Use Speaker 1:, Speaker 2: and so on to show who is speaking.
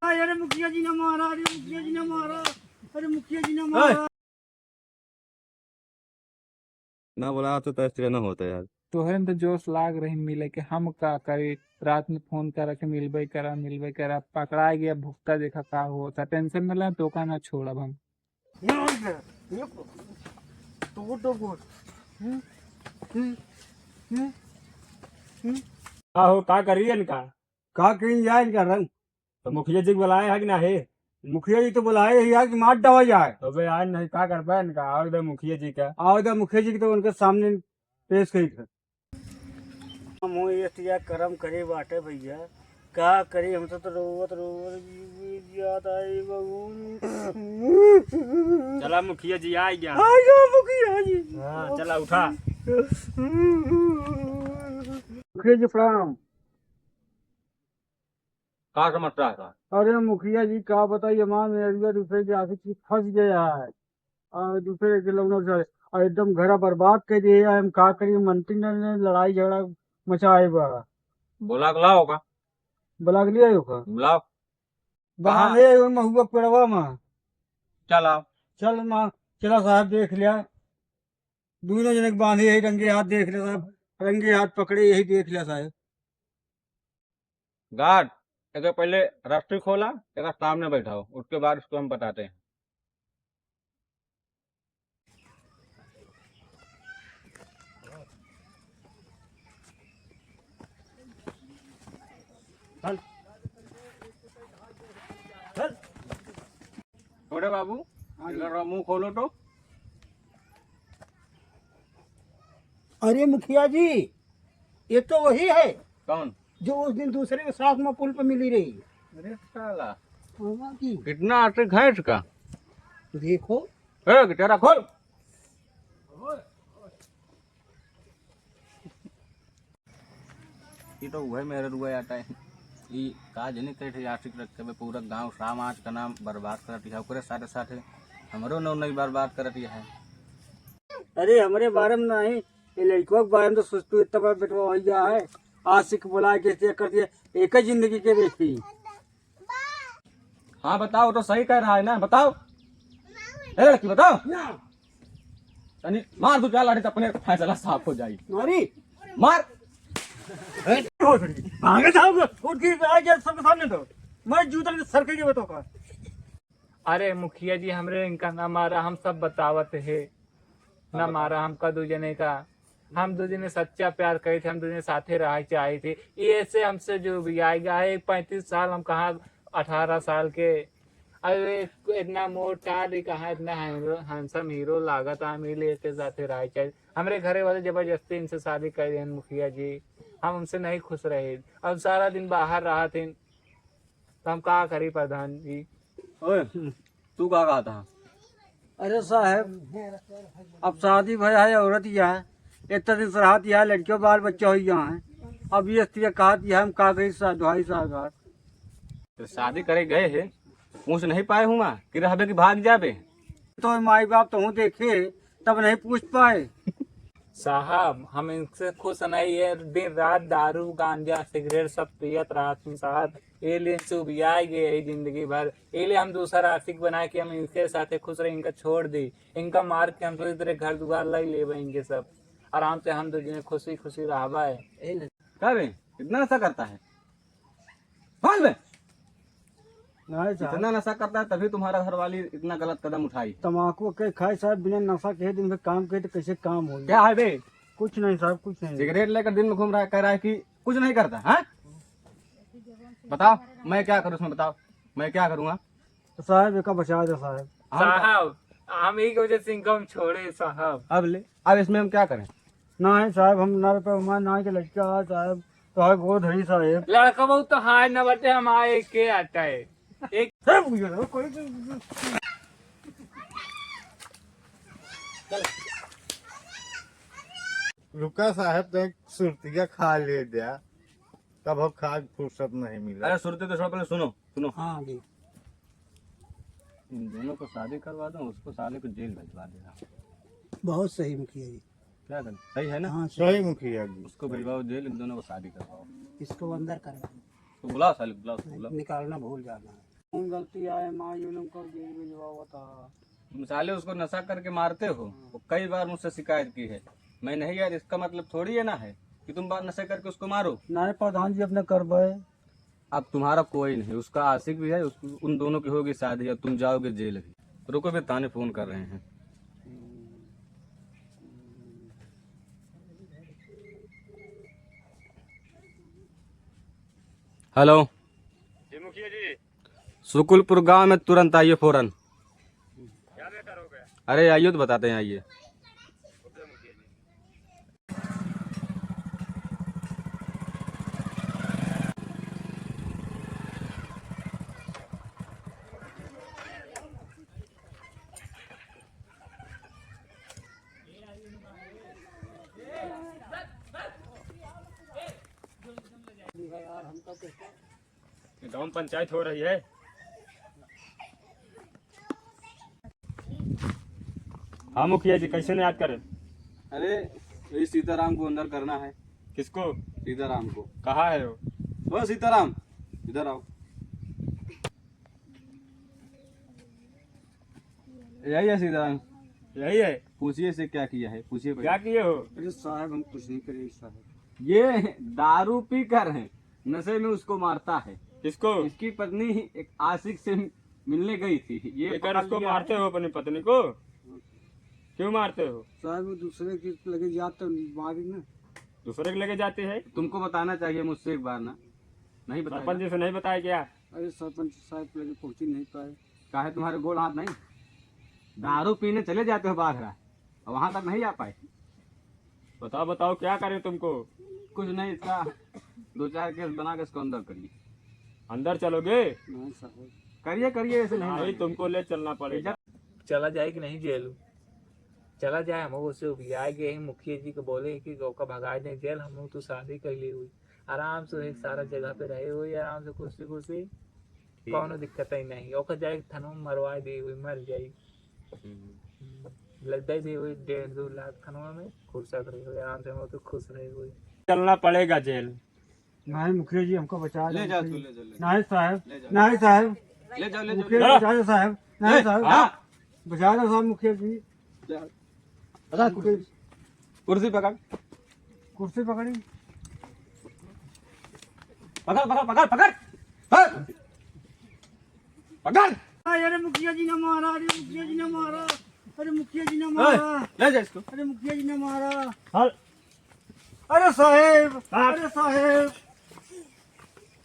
Speaker 1: अरे मुखिया जी ने मारा, अरे मुखिया जी ने मारा, अरे मुखिया जी ने मारा।
Speaker 2: ना बोला तो ऐसे ना होता यार।
Speaker 3: तोहरे तो जोश लाग रही मिले के हम का करी। रात में फोन करा के मिलबे करा पकड़ा गया भुगता देखा का होता। टेंशन न ले तो का ना छोड़ब हम।
Speaker 4: हो का करिए इनका
Speaker 1: का कहीं जाए इनका रंग?
Speaker 4: तो मुखिया जी को बुलाए है कि ना है?
Speaker 1: मुखिया जी तो बुलाए ही यार कि मार दवा जाए।
Speaker 4: तो भाई आज नहीं का कर पाए इनका और दे मुखिया जी का।
Speaker 1: आओ इधर मुखिया जी की तो उनके सामने पेश करी थे। हम ये कर्म करे बाटे भैया, का करे हम तो रोवत याद आई बहू।
Speaker 4: चला मुखिया जी आ गया।
Speaker 1: आयो मुखिया जी।
Speaker 4: हाँ चला उठा।
Speaker 1: मुखिया जी प्रणाम।
Speaker 2: का समझता है?
Speaker 1: अरे मुखिया जी का बताइए, हमारे दूसरे के आगे की फंस गया है और दूसरे के लोगों से और एकदम घर बर्बाद कर दिए। हम का करिए, मंत्री ने लड़ाई झगड़ा मचाए बा।
Speaker 2: बोला लाओ का
Speaker 1: बुला के लिया होगा
Speaker 2: बुलाओ।
Speaker 1: बहाने महुआ पेड़वा में।
Speaker 2: चल आओ।
Speaker 1: चल माँ, चला साहब देख लिया, दोनों जने के बांधे यही रंगे हाथ देख लिया साहब, रंगे हाथ पकड़े यही देख लिया साहब।
Speaker 2: गार्ड एक पहले रस्सी खोला, एक सामने बैठाओ, उसके बाद इसको हम बताते हैं।
Speaker 1: चल चल।
Speaker 2: छोड़े बाबू, इधर मुंह खोलो तो।
Speaker 1: अरे मुखिया जी, ये तो वही है
Speaker 2: कौन?
Speaker 1: जो उस दिन दूसरे के साथ में पुल पे मिली रही।
Speaker 2: अरे साला
Speaker 1: हाँ की
Speaker 2: कितना आर्टिक है इसका।
Speaker 1: देखो
Speaker 2: तेरा खोल। ये तो वही मेरे रुआ आता है। ये काज नहीं करे आर्टिक रखे हुए पूरा गांव समाज का नाम बर्बाद करती है, ओकरे साथे साथे हमरो नाम नहीं बर्बाद करती है।
Speaker 1: अरे हमारे बारे में नहीं, ये लड़कों के बारे में तो सोचतू इतना बड़ा बेटवा हो गया है। आशिक बुला के कर दिया, एक ही जिंदगी के व्यक्ति।
Speaker 2: हाँ बताओ, तो सही कह रहा है ना, बताओ। ए लड़की बताओ। यानी मार दो चार लाठी तो अपने फैसला साफ हो जाएगी।
Speaker 1: मारी
Speaker 2: मार।
Speaker 1: भागे साहब, उठ के आ गया सबके सामने तो मैं जूता के सर के बताओ का।
Speaker 3: अरे मुखिया जी हमरे इनका ना मारा, हम सब बतावत है ना मारा हमका दो जने का। हम दो जने सच्चा प्यार करे थे, हम दो जने साथे रह चाहे थे। ये ऐसे हमसे जो भी आएगा है 35 साल, हम कहा 18 साल के। अरे इतना मोटा भी कहा, इतना हैंडसम हीरो लागत हम ही लेके साथे रह चाहे। हमारे घरे वाले जबरदस्ती इनसे शादी कर दिए मुखिया जी, हम उनसे नहीं खुश रहे। अब सारा दिन बाहर रहा थे तो हम क्या करी प्रधान जी।
Speaker 2: ओए तू कहाँ कहा था?
Speaker 1: अरे साहब, अब शादी भया है, औरत ही है, इतना दिन सराहत यह लड़कियों बाल बच्चा हो यहाँ है। अब ये स्त्री कहा हम का गई दुहाई साहब।
Speaker 2: तो शादी करे गए है, पूछ नहीं पाए हूँ कि रहबे कि भाग जाबे।
Speaker 1: तो माई बाप तो हूँ देखे तब नहीं पूछ पाए।
Speaker 3: साहब हम इनसे खुश नहीं है, दिन रात दारू गांजा सिगरेट सब पियत रात में साहब। ये लिए इनसे उबियाए गए जिंदगी भर, ये लिए हम दूसरा आशिक बना के हम इनके साथ खुश रहे, इनका छोड़ दी, इनका मार के हम थोड़ी देर घर दुआर लाई ले इनके सब आराम से हम दो खुशी खुशी रहबा है।
Speaker 2: क्या बे इतना नशा करता है? भाग बे।
Speaker 1: नहीं साहब,
Speaker 2: इतना नशा करता है तभी तुम्हारा घर वाली इतना गलत कदम उठाई।
Speaker 1: तम्बाकू के खाए साहब, बिना नशा के दिन में काम करे तो कैसे काम हो।
Speaker 2: क्या है बे?
Speaker 1: कुछ नहीं साहब, कुछ नहीं।
Speaker 2: सिगरेट लेकर दिन में घूम रहा है, कह रहा है कि कुछ नहीं करता है। बताओ मैं क्या करूँ उसमें, बताओ मैं क्या करूँगा?
Speaker 1: तो साहब एक बचा दो साहब।
Speaker 3: साहब हम ही की वजह से इनको हम छोड़े साहब।
Speaker 2: अब इसमें हम क्या करें?
Speaker 1: नहीं साहब, हम ना पे हमारे ना के लड़का है साहब, तो है गो धड़ी साहब।
Speaker 3: लड़का बहुत तो हाय न बटे हम आए के आता है एक।
Speaker 1: कोई
Speaker 5: रुका साहब तो एक सुरतिया खा ले दिया, तब हम खा फुर्सत नहीं मिला।
Speaker 2: अरे सुनते तो पहले सुनो सुनो।
Speaker 1: हाँ जी,
Speaker 2: इन दोनों को शादी करवा दो, उसको साले को जेल भिजवा देना।
Speaker 1: बहुत सही मुखिया जी।
Speaker 2: क्या कर सही है ना?
Speaker 1: हाँ
Speaker 5: सही मुखिया जी।
Speaker 2: उसको भिजवाओ जेल, इन दोनों को शादी करवाओ।
Speaker 1: इसको अंदर कर
Speaker 2: तो बुलाओ साले, बुलाओ बुलाओ।
Speaker 1: निकालना भूल जाना है। कौन गलती आए माँ यूं कर जेल भिजवाओ था।
Speaker 2: तुम साले उसको नशा करके मारते हो, वो कई बार मुझसे शिकायत की है। मैं नहीं यार, इसका मतलब थोड़ी है ना है कि तुम बात नशे करके उसको मारो।
Speaker 1: नाय प्रधान जी अपने करवाए।
Speaker 2: अब तुम्हारा कोई नहीं, उसका आशिक भी है, उन दोनों की होगी शादी, अब तुम जाओगे जेल भी। रुको, भी ताने फोन कर रहे हैं। हेलो
Speaker 4: जी मुखिया जी,
Speaker 2: सुकुलपुर गांव में तुरंत आइए फौरन।
Speaker 4: क्या बेकार हो गया?
Speaker 2: अरे आइए तो बताते हैं, आइए।
Speaker 4: गांव पंचायत हो रही है। हाँ मुखिया जी, कैसे नहीं याद करें?
Speaker 2: अरे ये सीताराम को अंदर करना है।
Speaker 4: किसको?
Speaker 2: सीताराम को।
Speaker 4: कहाँ है वो?
Speaker 2: वो सीताराम, इधर आओ। यही है सीताराम,
Speaker 4: यही है।
Speaker 2: पूछिए से क्या किया है, पूछिए
Speaker 4: क्या किए हो?
Speaker 1: अरे साहब हम कुछ नहीं करे साहब।
Speaker 2: ये दारू पी कर है, नशे में उसको मारता है।
Speaker 4: किसको?
Speaker 2: इसकी पत्नी एक आशिक से मिलने गई थी, ये
Speaker 4: लेकर
Speaker 2: पकड़
Speaker 4: उसको
Speaker 2: लिया
Speaker 4: मारते
Speaker 2: है।
Speaker 4: हो अपनी पत्नी को? क्यों मारते हो?
Speaker 1: साहब वो दूसरे की लगे जात तो मारी ना।
Speaker 4: दूसरे के लेके जाते हैं?
Speaker 2: तुमको बताना चाहिए मुझसे एक बार ना, नहीं
Speaker 4: सरपंच
Speaker 2: बताया।
Speaker 4: जी से नहीं बताया क्या?
Speaker 1: अरे सरपंच साहब लगे पहुंच ही नहीं पाए।
Speaker 2: काहे तुम्हारे गोल हाथ नहीं? दारू पीने चले जाते हो बाहर, और वहां तक नहीं आ पाए।
Speaker 4: बताओ बताओ, क्या करें तुमको?
Speaker 2: कुछ नहीं, इसका 2-4 केस बना के इसको अंदर करिए।
Speaker 4: अंदर चलोगे?
Speaker 1: नहीं साहब
Speaker 2: करिए करिए, ऐसे नहीं
Speaker 4: नहीं,
Speaker 2: मारेंगे।
Speaker 4: तुमको ले चलना पड़ेगा।
Speaker 3: चला जाए कि नहीं जेल? चला जाए, हम उससे उपजाए गए मुखिया जी को बोले कि गौ का भगा दें जेल, हम लोग तो शादी कर ली हुई, आराम से एक सारा जगह पे रहे हुई, आराम से कुर्सी कुर्सी, कौनो दिक्कत ही नहीं। ओकर जाए थनों में मरवा दी हुई, मर जाई, लग दी हुई 1.5-2 लाख थनवा में, खुर्सा रही हुई, आराम से हम लोग तो खुश रहे हुई।
Speaker 4: चलना पड़ेगा जेल।
Speaker 1: नहीं मुखिया जी हमको बचा
Speaker 2: ले
Speaker 1: ले।
Speaker 2: जाओ, तू ले जाओ,
Speaker 1: नहीं साहब,
Speaker 2: ले जाओ।
Speaker 1: नहीं साहब,
Speaker 2: ले जाओ, ले
Speaker 1: मुखिया
Speaker 2: जाओ।
Speaker 1: जी बचा दो साहब। नहीं साहब,
Speaker 2: हाँ।
Speaker 1: बचा दो साहब मुखिया जी।
Speaker 2: कुर्सी पकड़,
Speaker 1: कुर्सी पकड़ी।
Speaker 2: पकड़ पकड़ पकड़ पकड़ पकड़ पकड़।
Speaker 1: अरे मुखिया जी ने मारा, अरे मुखिया जी ने मारा, अरे मुखिया जी ने मारा,
Speaker 2: ले जा इसको।
Speaker 1: अरे मुखिया जी ने मारा।
Speaker 4: हाँ।
Speaker 1: अरे साहेब, अरे साहेब,